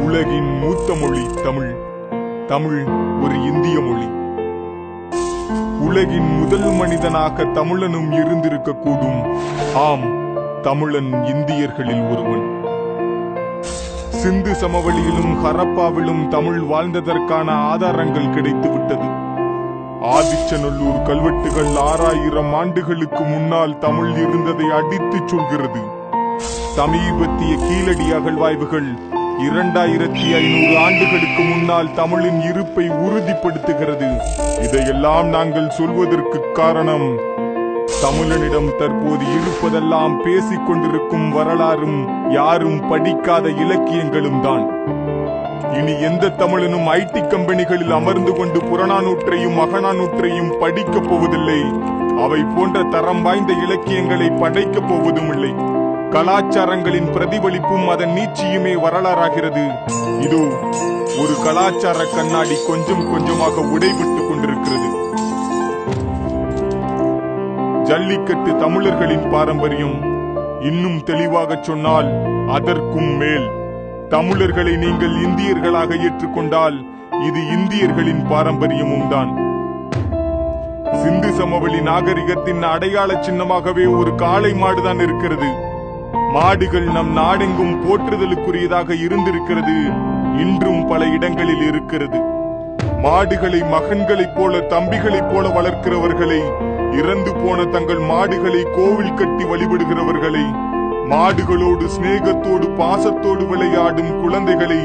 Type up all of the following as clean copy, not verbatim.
உலகின் மூத்த மொழி தமிழ். தமிழ் ஒரு இந்திய மொழி. உலகின் முதல் மனிதனாக தமிழனும் இருந்திருக்கக்கூடும். ஆம், தமிழன் இந்தியர்களில் ஒருவன். சிந்து சமவெளியிலும் ஹரப்பாவிலும் தமிழ் வாழ்ந்ததற்கான ஆதாரங்கள் கிடைத்துவிட்டது. ஆதிச்சநல்லூர் கல்வெட்டுகள் 6000 ஆண்டுகளுக்கு முன்னால் தமிழ் இருந்ததை அடித்துச் சொல்கிறது. சமீபத்திய கீழடி அகழ்வாய்வுகள் 2500 ஆண்டுகளுக்கு முன்னால் தமிழின் இருப்பை உறுதிப்படுத்துகிறது. இதையெல்லாம் நாங்கள் சொல்வதற்கு காரணம், தமிழனிடம் தற்போது இருப்பதெல்லாம் பேசிக் கொண்டிருக்கும் வரலாறும் யாரும் படிக்காத இலக்கியங்களும் தான். இனி எந்த தமிழனும் ஐடி கம்பெனிகளில் அமர்ந்து கொண்டு புறநானூற்றையும் அகநானூற்றையும் படிக்கப் போவதில்லை. அவை போன்ற தரம் வாய்ந்த இலக்கியங்களை படைக்கப் போவதும் இல்லை. கலாச்சாரங்களின் பிரதிபலிப்பும் அதன் நீட்சியுமே வரலாறாகிறது. இதோ ஒரு கலாச்சார கண்ணாடி கொஞ்சம் கொஞ்சமாக உடைவிட்டுக் கொண்டிருக்கிறது. ஜல்லிக்கட்டு தமிழர்களின் பாரம்பரியம். இன்னும் தெளிவாக சொன்னால் அதற்கும் மேல். தமிழர்களை நீங்கள் இந்தியர்களாக ஏற்றுக்கொண்டால் இது இந்தியர்களின் பாரம்பரியமும் தான். சிந்து சமவெளி நாகரிகத்தின் அடையாள சின்னமாகவே ஒரு காளை மாடுதான் இருக்கிறது. மாடுகள் நம் நாடெங்கும் போற்றுதலுக்குரியதாக இருந்திருக்கிறது. இன்றும் பல இடங்களில் இருக்கிறது. மாடுகளை மகன்களைப் போல தம்பிகளைப் போல வளர்க்கிறவர்களை, இறந்து போன தங்கள் மாடுகளை கோவில் கட்டி வழிபடுகிறவர்களை, மாடுகளோடு சிநேகத்தோடு பாசத்தோடு விளையாடும் குழந்தைகளை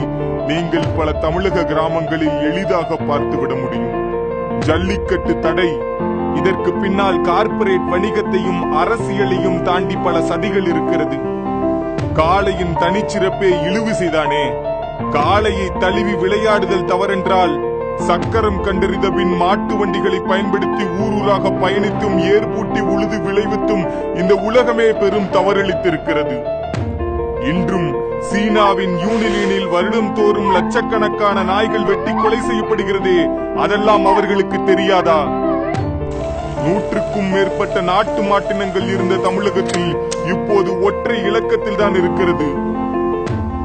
நீங்கள் பல தமிழக கிராமங்களில் எளிதாக பார்த்துவிட முடியும். ஜல்லிக்கட்டு தடை. இதற்கு பின்னால் கார்ப்பரேட் வணிகத்தையும் அரசியலையும் தாண்டி பல சதிகள் இருக்கிறது. காளையின் தனிச்சிறப்பே இழுவிசைதானே. காளையை தழுவி விளையாடுதல் தவறென்றால், சக்கரம் கண்டறிந்த பின் மாட்டு வண்டிகளை பயன்படுத்தி ஊரூராக பயணித்தும் ஏற்பூட்டி உழுது விளைவித்தும் இந்த உலகமே பெரும் தவறளித்திருக்கிறது. இன்றும் சீனாவின் யூனிலினில் வருடம் தோறும் லட்சக்கணக்கான நாய்கள் வெட்டி கொலை செய்யப்படுகிறதே, அதெல்லாம் அவர்களுக்கு தெரியாதா? 100க்கும் மேற்பட்ட நாட்டு மாட்டினங்கள் இருந்த தமிழகத்தில் இப்போது ஒற்றை இலக்கத்தில் தான் இருக்கிறது.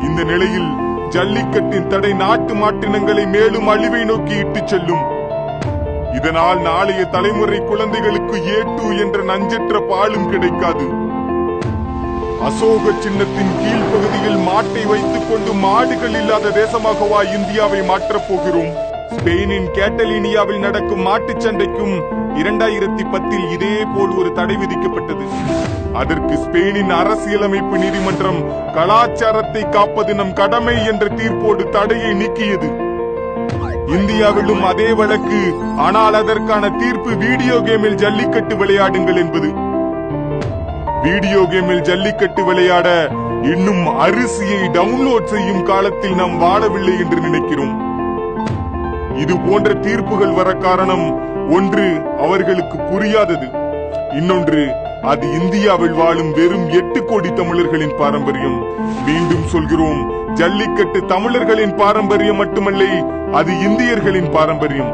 இந்த நிலையில் ஜல்லிக்கட்டின் தடை நாட்டு மாட்டினங்களை மேலும் அழிவை நோக்கி இட்டுச் செல்லும். இதனால் நாளைய தலைமுறை குழந்தைகளுக்கு A2 என்ற நஞ்சற்ற பாலும் கிடைக்காது. அசோக சின்னத்தின் கீழ்ப்பகுதியில் மாட்டை வைத்துக் கொண்டு மாடுகள் இல்லாத தேசமாகவா இந்தியாவை மாற்றப் போகிறோம்? ஸ்பெயினின் கேட்டலீனியாவில் நடக்கும் மாட்டுச் சண்டைக்கும் 2010 இதே போல் ஒரு தடை விதிக்கப்பட்டது. அதற்கு ஸ்பெயினின் அரசியலமைப்பு நீதிமன்றம் கலாச்சாரத்தை காப்பது நம் கடமை என்ற தீர்ப்போடு தடையை நீக்கியது. இந்தியாவிலும் அதே வழக்கு. ஆனால் அதற்கான தீர்ப்பு வீடியோ கேமில் ஜல்லிக்கட்டு விளையாடுங்கள் என்பது. வீடியோ கேமில் ஜல்லிக்கட்டு விளையாட இன்னும் அரிசியை டவுன்லோட் செய்யும் காலத்தில் நாம் வாழவில்லை என்று நினைக்கிறோம். இது போன்ற தீர்ப்புகள் வர காரணம், ஒன்று அவர்களுக்கு புரியாதது, இன்னொன்று அது இந்தியாவில் வாழும் வெறும் 8 கோடி தமிழர்களின் பாரம்பரியம். மீண்டும் சொல்கிறோம், ஜல்லிக்கட்டு தமிழர்களின் பாரம்பரியம் மட்டுமல்ல, அது இந்தியர்களின் பாரம்பரியம்.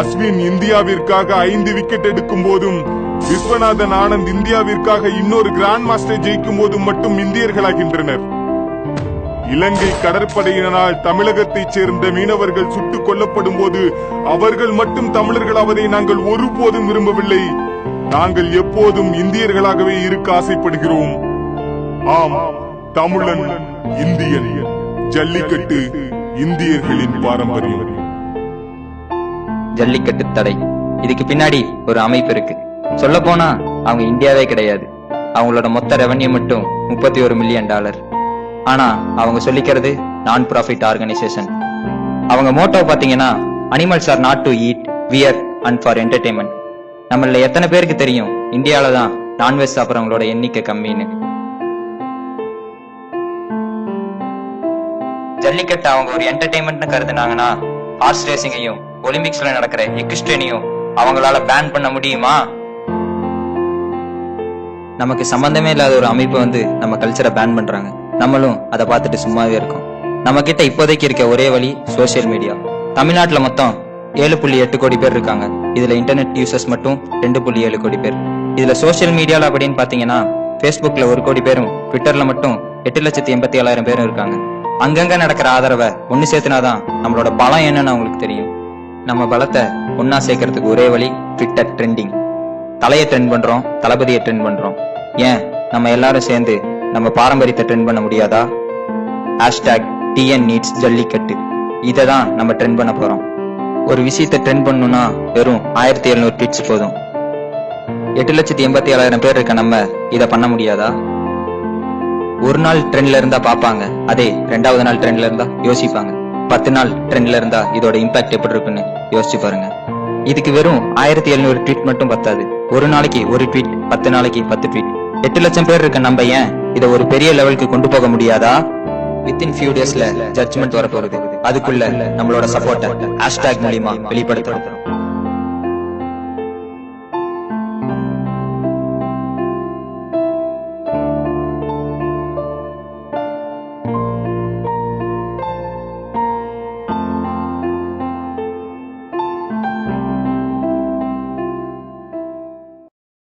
அஸ்வின் இந்தியாவிற்காக 5 விக்கெட் எடுக்கும் போதும், விஸ்வநாதன் ஆனந்த் இந்தியாவிற்காக இன்னொரு கிராண்ட் மாஸ்டர் ஜெயிக்கும் போதும் மட்டும் இந்தியர்களாகின்றனர். இலங்கை கடற்படையினரால் தமிழகத்தைச் சேர்ந்த மீனவர்கள் சுட்டுக் கொல்லப்படும் போது அவர்கள் மட்டும் தமிழர்களாவதை நாங்கள் ஒருபோதும் விரும்பவில்லை. நாங்கள் எப்போதும் இந்தியர்களாகவே இருக்க ஆசைப்படுகிறோம். ஆம், தமிழன் இந்தியன். ஜல்லிக்கட்டு இந்தியர்களின் பாரம்பரியம். ஜல்லிக்கட்டு தடை, இதுக்கு பின்னாடி ஒரு அமைப்பு இருக்கு. சொல்ல போனா அவங்க இந்தியாவே கிடையாது. அவங்களோட மொத்த ரெவன்யூ மட்டும் $31 மில்லியன். ஆனா அவங்க சொல்லிக்கிறது நான் ப்ராஃபிட் ஆர்கனைசேஷன். அவங்க மோட்டோ பாத்தீங்கன்னா, animals are not to eat, wear and for entertainment. நம்மள எத்தனை பேருக்கு தெரியும் இந்தியாவில தான் நான்வெஜ் சாப்பிட்றவங்களோட எண்ணிக்கை கம்மின்னு? ஜல்லிக்கட்டு அவங்க ஒரு என்டர்டைன்மெண்ட்னு கருதுனாங்கன்னா, ஹார்ஸ் ரேசிங்கையும் ஒலிம்பிக்ஸ்ல நடக்கிற எக்ஸ்ட்ரேனையும் அவங்களால பேன் பண்ண முடியுமா? நமக்கு சம்பந்தமே இல்லாத ஒரு அமைப்பு நம்ம கல்ச்சரை பேன் பண்றாங்க. நம்மளும் அதை பார்த்துட்டு சும்மாவே இருக்கோம். நம்ம கிட்ட இப்போதைக்கு இருக்க ஒரே வழி சோசியல் மீடியா. தமிழ்நாட்டுல மொத்தம் 7.8 கோடி பேர் இருக்காங்க. இதுல இன்டர்நெட் யூசர்ஸ் மட்டும் 2.7 கோடி பேர். இதுல சோசியல் மீடியால அப்படின்னு பாத்தீங்கன்னா, Facebookல 1 கோடி பேரும், ட்விட்டர்ல மட்டும் 8,87,000 பேரும் இருக்காங்க. அங்கங்க நடக்கிற ஆதரவை ஒண்ணு சேர்த்துனாதான் நம்மளோட பலம் என்னன்னு அவங்களுக்கு தெரியும். நம்ம பலத்தை ஒன்னா சேர்க்கறதுக்கு ஒரே வழி ட்விட்டர் ட்ரெண்டிங். தலையை ட்ரெண்ட் பண்றோம், தளபதியை ட்ரெண்ட் பண்றோம். ஏன் நம்ம எல்லாரும் சேர்ந்து நம்ம பாரம்பரியத்தை ட்ரெண்ட் பண்ண முடியாதா? #TN needs jallikattu. இதை தான் நம்ம ட்ரெண்ட் பண்ண போறோம். ஒரு விஷயத்தை ட்ரெண்ட் பண்ணணும்னா வெறும் 1700 ட்வீட்ஸ் போதும். 8,87,000 பேர் இருக்க நம்ம இதை பண்ண முடியாதா? ஒரு நாள் ட்ரெண்ட்ல இருந்தா பாப்பாங்க, அதே 2வது நாள் ட்ரெண்ட்ல இருந்தா யோசிப்பாங்க. 10 நாள் ட்ரெண்ட்ல இருந்தா இதோட இம்பாக்ட் எப்படி இருக்குன்னு யோசிச்சு பாருங்க. இதுக்கு வெறும் 1700 ட்வீட் மட்டும் பத்தாது. ஒரு நாளைக்கு ஒரு ட்வீட், 10 நாளைக்கு 10 ட்வீட். 8 லட்சம் பேர் இருக்க நம்ம ஏன் இதை ஒரு பெரிய லெவலுக்கு கொண்டு போக முடியாதா? வித்தின் ஃபியூ டேஸ்ல ஜட்ஜ்மெண்ட் வரப்போகுது. அதுக்குள்ள நம்மளோட சப்போர்ட்டை # மூலியமா வெளிப்படுத்துறோம்.